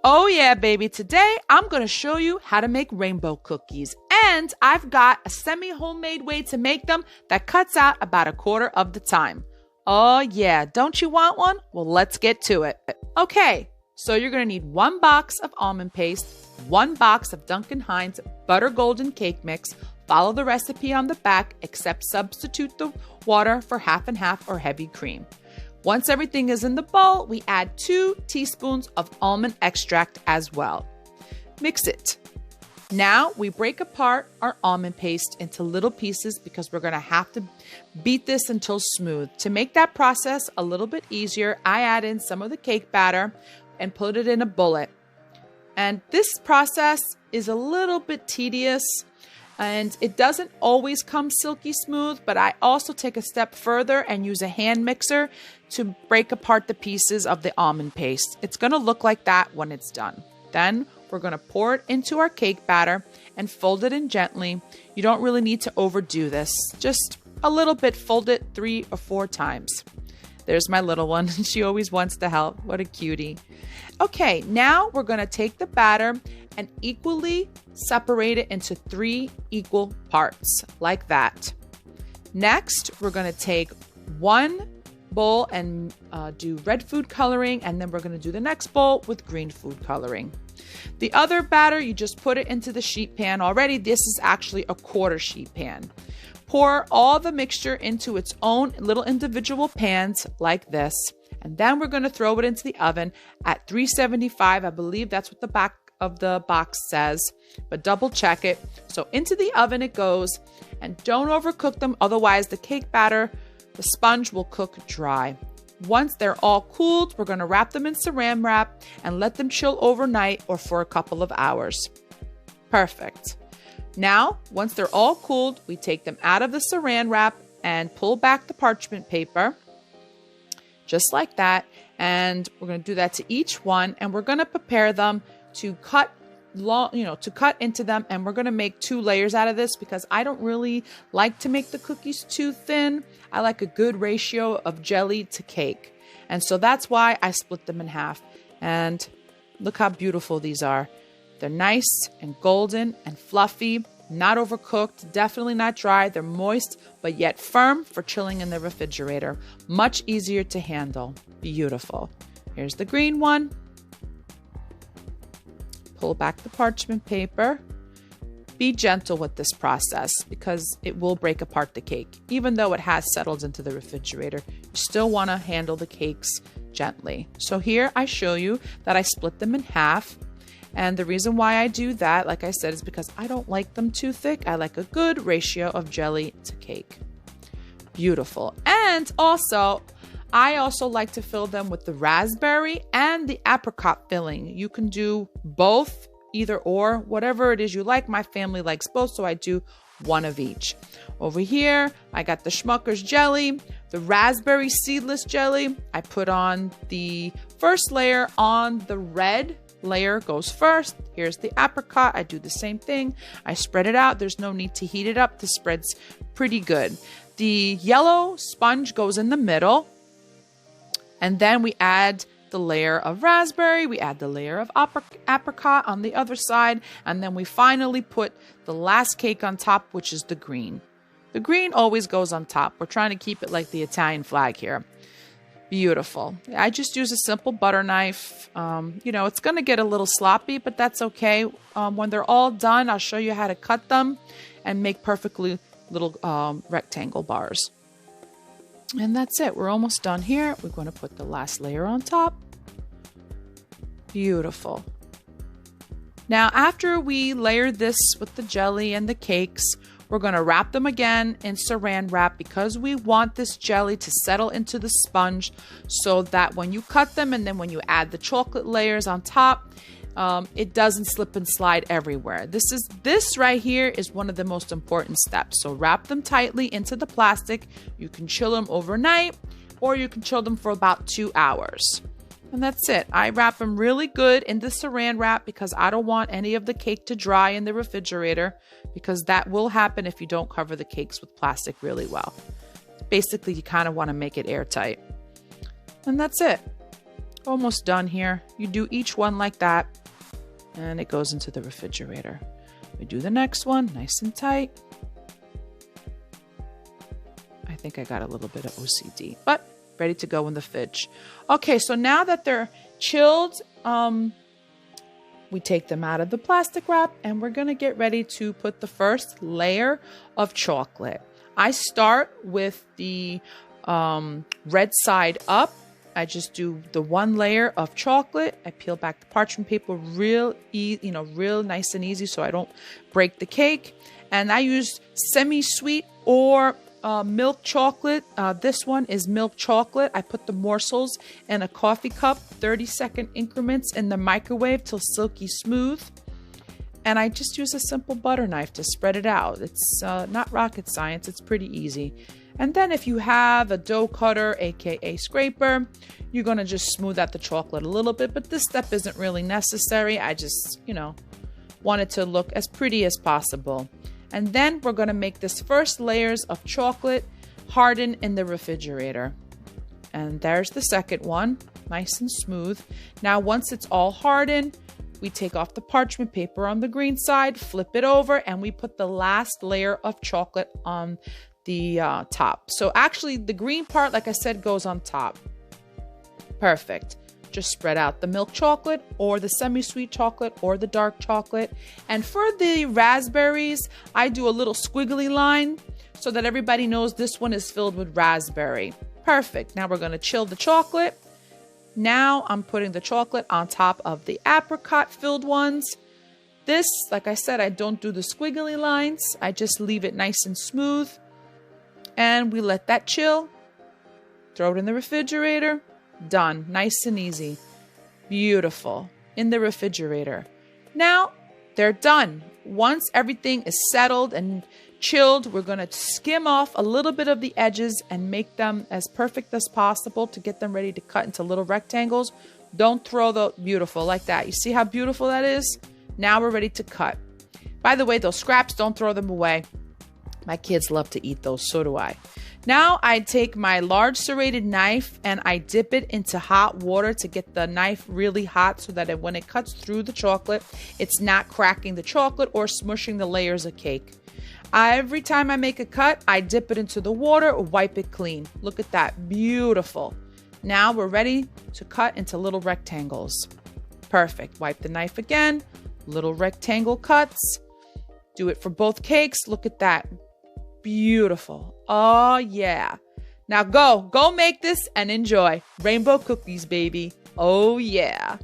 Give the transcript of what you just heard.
Oh yeah, baby. Today I'm going to show you how to make rainbow cookies. And I've got a semi-homemade way to make them that cuts out about a quarter of the time. Oh yeah, don't you want one? Well, let's get to it. Okay, so you're going to need 1 box of almond paste, 1 box of Duncan Hines butter golden cake mix. Follow the recipe on the back, except substitute the water for half and half or heavy cream. Once everything is in the bowl, we add 2 teaspoons of almond extract as well. Mix it. Now we break apart our almond paste into little pieces because we're going to have to beat this until smooth. To make that process a little bit easier, I add in some of the cake batter and put it in a bullet. And this process is a little bit tedious and it doesn't always come silky smooth, but I also take a step further and use a hand mixer to break apart the pieces of the almond paste. It's going to look like that when it's done. Then we're going to pour it into our cake batter and fold it in gently. You don't really need to overdo this. Just a little bit, fold it 3 or 4 times. There's my little one. She always wants to help. What a cutie. Okay, now we're going to take the batter and equally separate it into 3 equal parts, like that. Next, we're going to take 1 bowl and do red food coloring, and then we're going to do the next bowl with green food coloring. The other batter, you just put it into the sheet pan already. This is actually a quarter sheet pan. Pour all the mixture into its own little individual pans like this. And then we're going to throw it into the oven at 375. I believe that's what the back of the box says, but double check it. So into the oven it goes, and don't overcook them. Otherwise the cake batter, the sponge will cook dry. Once they're all cooled, we're going to wrap them in saran wrap and let them chill overnight or for a couple of hours. Perfect. Now, once they're all cooled, we take them out of the saran wrap and pull back the parchment paper, just like that. And we're going to do that to each one, and we're going to prepare them to cut into them, and we're going to make 2 layers out of this because I don't really like to make the cookies too thin. I like a good ratio of jelly to cake, and so that's why I split them in half. And look how beautiful these are. They're nice and golden and fluffy, not overcooked, definitely not dry. They're moist, but yet firm for chilling in the refrigerator. Much easier to handle. Beautiful. Here's the green one. Pull back the parchment paper. Be gentle with this process because it will break apart the cake. Even though it has settled into the refrigerator, you still want to handle the cakes gently. So here I show you that I split them in half. And the reason why I do that, like I said, is because I don't like them too thick. I like a good ratio of jelly to cake. Beautiful. And also, I also like to fill them with the raspberry and the apricot filling. You can do both, either or, whatever it is you like. My family likes both, so I do 1 of each. Over here, I got the Schmucker's jelly, the raspberry seedless jelly. I put on the first layer on the red layer goes first. Here's the apricot. I do the same thing. I spread it out. There's no need to heat it up. The spread's pretty good. The yellow sponge goes in the middle. And then we add the layer of raspberry. We add the layer of apricot on the other side. And then we finally put the last cake on top, which is the green. The green always goes on top. We're trying to keep it like the Italian flag here. Beautiful. I just use a simple butter knife. It's going to get a little sloppy, but that's okay. When they're all done, I'll show you how to cut them and make perfectly little rectangle bars. And that's it. We're almost done here. We're going to put the last layer on top. Beautiful. Now, after we layer this with the jelly and the cakes, we're going to wrap them again in saran wrap because we want this jelly to settle into the sponge so that when you cut them and then when you add the chocolate layers on top, it doesn't slip and slide everywhere. This right here is one of the most important steps. So wrap them tightly into the plastic. You can chill them overnight or you can chill them for about 2 hours. And that's it. I wrap them really good in the saran wrap because I don't want any of the cake to dry in the refrigerator because that will happen if you don't cover the cakes with plastic really well. Basically, you kind of want to make it airtight. And that's it. almost done here. You do each one like that, and it goes into the refrigerator. We do the next one, nice and tight. I think I got a little bit of OCD, but ready to go in the fridge. Okay, so now that they're chilled, we take them out of the plastic wrap, and we're gonna get ready to put the first layer of chocolate. I start with the red side up. I just do the one layer of chocolate. I peel back the parchment paper real nice and easy so I don't break the cake. And I use semi-sweet or milk chocolate. This one is milk chocolate. I put the morsels in a coffee cup, 30-second increments in the microwave till silky smooth. And I just use a simple butter knife to spread it out. It's not rocket science. It's pretty easy. And then if you have a dough cutter, aka scraper, you're going to just smooth out the chocolate a little bit. But this step isn't really necessary. I just, want it to look as pretty as possible. And then we're going to make this first layers of chocolate harden in the refrigerator. And there's the second one, nice and smooth. Now, once it's all hardened, we take off the parchment paper on the green side, flip it over, and we put the last layer of chocolate on the top. So actually the green part, like I said, goes on top. Perfect. Just spread out the milk chocolate or the semi-sweet chocolate or the dark chocolate. And for the raspberries, I do a little squiggly line so that everybody knows this one is filled with raspberry. Perfect. Now we're going to chill the chocolate. Now I'm putting the chocolate on top of the apricot filled ones. This, like I said, I don't do the squiggly lines. I just leave it nice and smooth. And we let that chill. Throw it in the refrigerator. Done. Nice and easy. Beautiful. In the refrigerator. Now they're done. Once everything is settled and chilled, we're going to skim off a little bit of the edges and make them as perfect as possible to get them ready to cut into little rectangles. Don't throw the beautiful like that. You see how beautiful that is? Now we're ready to cut. By the way, those scraps, don't throw them away. My kids love to eat those, so do I. Now I take my large serrated knife and I dip it into hot water to get the knife really hot so that when it cuts through the chocolate, it's not cracking the chocolate or smushing the layers of cake. Every time I make a cut, I dip it into the water or wipe it clean. Look at that, beautiful. Now we're ready to cut into little rectangles. Perfect. Wipe the knife again, little rectangle cuts. Do it for both cakes. Look at that. Beautiful. Oh, yeah. Now go make this and enjoy. Rainbow cookies, baby. Oh, yeah.